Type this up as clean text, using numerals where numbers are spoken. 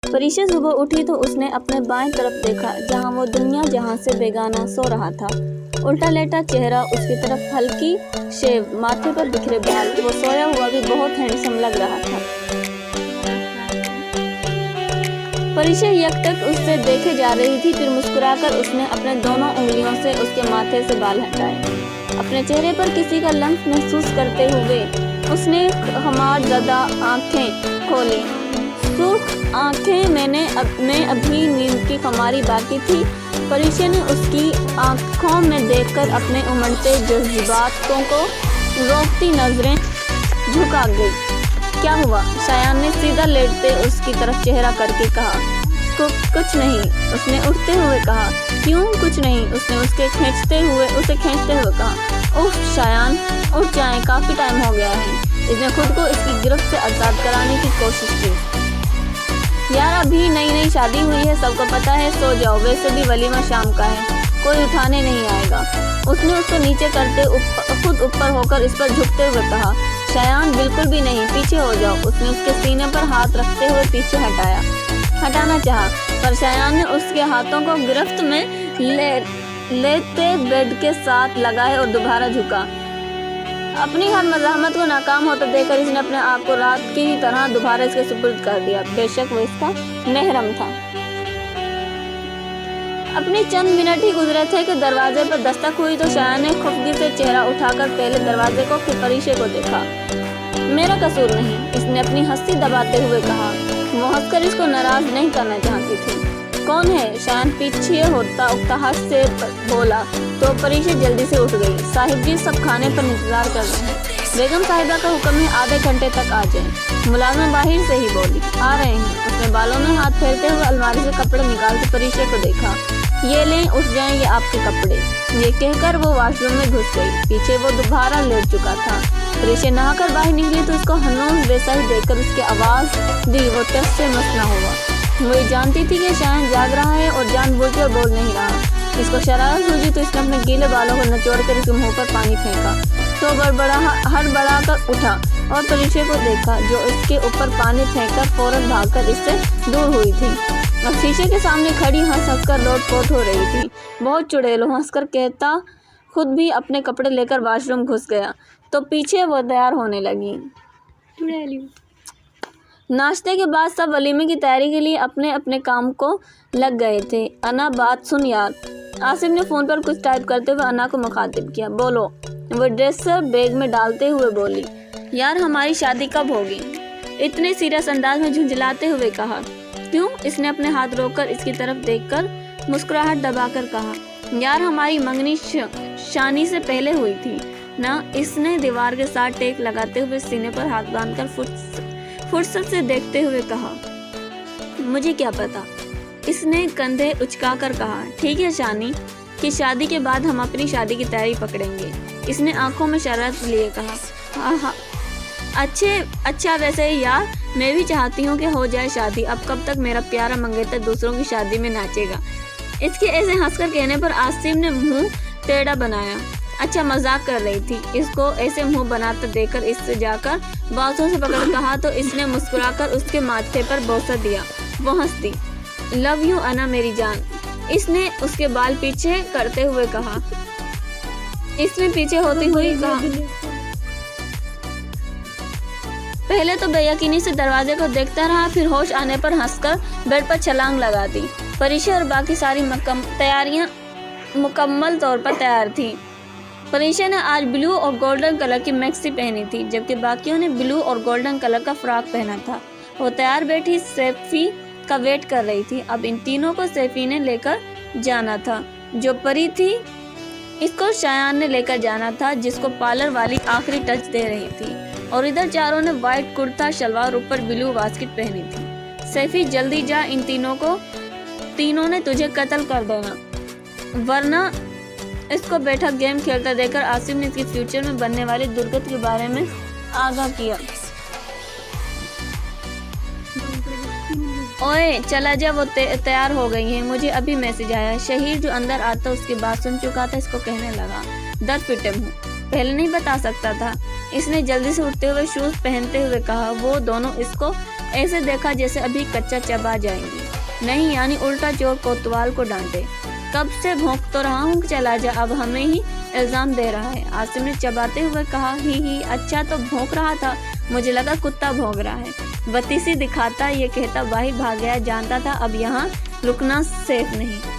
परीक्षा सुबह उठी तो उसने अपने बाएं तरफ देखा, जहां वो दुनिया जहां से बेगाना सो रहा था। उल्टा लेटा चेहरा, उसकी तरफ हल्की शेव, माथे पर बिखरे बाल। वो सोया हुआ भी बहुत हैंडसम लग रहा था। परीक्षा यकटक उससे देखे जा रही थी। फिर मुस्कुराकर उसने अपने दोनों उंगलियों से उसके माथे से बाल हटाए। अपने चेहरे पर किसी का लम्स महसूस करते हुए उसने हमार ज़्यादा आंखें खोली। सुर्ख आंखें मैं अभी नींद की खुमारी बाकी थी। परीक्षा ने उसकी आंखों में देखकर अपने उमड़ते जज्बातों को रोकती नजरें झुका गई। क्या हुआ? शायान ने सीधा लेटते उसकी तरफ चेहरा करके कहा। कुछ नहीं, उसने उठते हुए कहा। क्यों कुछ नहीं? उसने उसे खींचते हुए कहा। उफ शायान, उठ जाएं, काफ़ी टाइम हो गया है। इसने खुद को इसकी गिरफ्त से आज़ाद कराने की कोशिश की। यार अभी नई शादी हुई है, सबको पता है, सो जाओ। वैसे भी वलीमा शाम का है, कोई उठाने नहीं आएगा। उसने उसको नीचे करते खुद ऊपर होकर इस पर झुकते हुए कहा। शायान बिल्कुल भी नहीं, पीछे हो जाओ। उसने उसके सीने पर हाथ रखते हुए पीछे हटाना चाहा, पर शायान ने उसके हाथों को गिरफ्त में लेते बेड के साथ लगाए और दोबारा झुका। अपनी हर मज़ाहमत को नाकाम होता देखकर इसने अपने आप को रात की ही तरह दोबारा इसके सुपुर्द कर दिया। बेशक वो इसका महरम था। अपने चंद मिनट ही गुजरे थे कि दरवाजे पर दस्तक हुई तो शायान ने खुफगी से चेहरा उठाकर पहले दरवाजे को फिर परीक्षा को देखा। मेरा कसूर नहीं, इसने अपनी हंसी दबाते हुए कहा। वो हंसकर इसको नाराज नहीं करना चाहती थी। कौन है? शायान पीछे होता उकताहट से बोला तो परीक्षा जल्दी से उठ गई। साहिब जी सब खाने पर इंतजार कर रहे हैं। बेगम साहिबा का हुक्म है आधे घंटे तक आ जाएं। मुलाजिमा बाहर से ही बोली। आ रहे हैं। उसने बालों में हाथ फेरते हुए अलमारी से कपड़े निकालते परीक्षा को देखा। ये लें, उठ जाएं, ये आपके कपड़े। ये कहकर वो वॉशरूम में घुस गई। पीछे वो दोबारा लेट चुका था। परीक्षा नहाकर बाहर निकली तो उसको हनून वैसा ही देखकर उसकी आवाज़ दी। वो टस से मस न हुआ। वो ये जानती थी कि शायद जाग रहा है और जानबूझकर बोल नहीं रहा। इसको शरारत सूझी तो इसने अपने गीले बालों को निचोड़ कर इसके मुँह पर पानी फेंका। तो हड़बड़ा कर उठा और परीक्षा को देखा, जो इसके ऊपर पानी फेंककर फौरन भागकर इससे दूर हुई थी। अब शीशे के सामने खड़ी हंस कर लोटपोट हो रही थी। बहुत चुड़ैल, हंसकर कहता खुद भी अपने कपड़े लेकर वॉशरूम घुस गया तो पीछे वो तैयार होने लगी। नाश्ते के बाद सब वलीमे की तैयारी के लिए अपने अपने काम को लग गए थे। अना बात सुन यार, आसिफ ने फ़ोन पर कुछ टाइप करते हुए अना को मुखातिब किया। बोलो। वो ड्रेस बैग में डालते हुए बोली। यार हमारी शादी कब होगी? इतने सीरियस अंदाज में झुंझलाते हुए कहा। क्यों? इसने अपने हाथ रोककर इसकी तरफ देखकर मुस्कुराहट दबाकर कहा। यार हमारी मंगनी शानी से पहले हुई थी ना। इसने दीवार के साथ टेक लगाते हुए सीने पर हाथ बांधकर फुर्सत से देखते हुए कहा। मुझे क्या पता, इसने कंधे उचकाकर कहा। ठीक है शानी, कि शादी के बाद हम अपनी शादी की तैयारी पकड़ेंगे। इसने आंखों में शरारत लिए कहा। हाँ अच्छा वैसे यार मैं भी चाहती हूँ कि हो जाए शादी। अब कब तक मेरा प्यारा मंगेतर दूसरों की शादी में नाचेगा? इसके ऐसे हंसकर कहने पर आसिफ ने मुंह टेढ़ा बनाया। अच्छा मजाक कर रही थी। इसको ऐसे मुंह बनाते देखकर इससे जाकर बातों से पकड़ कहा तो इसने मुस्कुराकर उसके माथे पर बोसा दिया। वो हंसती। लव यू अना मेरी जान, इसने उसके बाल पीछे करते हुए कहा। इसने पीछे होती हुई कहा। पहले तो बेयकीनी से दरवाजे को देखता रहा, फिर होश आने पर हंसकर बेड पर छलांग लगा दी। परीक्षा और बाकी सारी तैयारियां मुकम्मल तौर पर तैयार थी। परीक्षा ने आज ब्लू और गोल्डन कलर की मैक्सी पहनी थी, जबकि बाकियों ने ब्लू और गोल्डन कलर का फ्रॉक पहना था। वो तैयार बैठी सैफी का वेट कर रही थी। अब इन तीनों को सैफी ने लेकर जाना था। जो परी थी इसको शायान ने लेकर जाना था, जिसको पार्लर वाली आखिरी टच दे रही थी। और इधर चारों ने वाइट कुर्ता शलवार ऊपर ब्लू बास्केट पहनी थी। सैफी जल्दी जा, इन तीनों ने तुझे कत्ल कर देना, वरना। इसको बैठा गेम खेलता देखकर आसिफ ने इसके फ्यूचर में बनने वाली दुर्गत के बारे में आगाह किया। ओए चला जा, वो तैयार हो गई है। मुझे अभी मैसेज आया। शहीर जो अंदर आता उसकी बात सुन चुका था, इसको कहने लगा। दर फिटम हूँ, पहले नहीं बता सकता था। इसने जल्दी से उठते हुए शूज पहनते हुए कहा। वो दोनों इसको ایسے دیکھا جیسے ابھی کچا چبا جائیں گی۔ نہیں یعنی الٹا چور کوتوال کو ڈانٹے، کب سے بھونک تو رہا ہوں، چلا جا، اب ہمیں ہی الزام دے رہا ہے۔ عاصم نے چباتے ہوئے کہا، ہی اچھا تو بھونک رہا تھا، مجھے لگا کتا بھونک رہا ہے۔ بتیسی دکھاتا یہ کہتا باہر بھاگ گیا، جانتا تھا اب یہاں رکنا سیف نہیں۔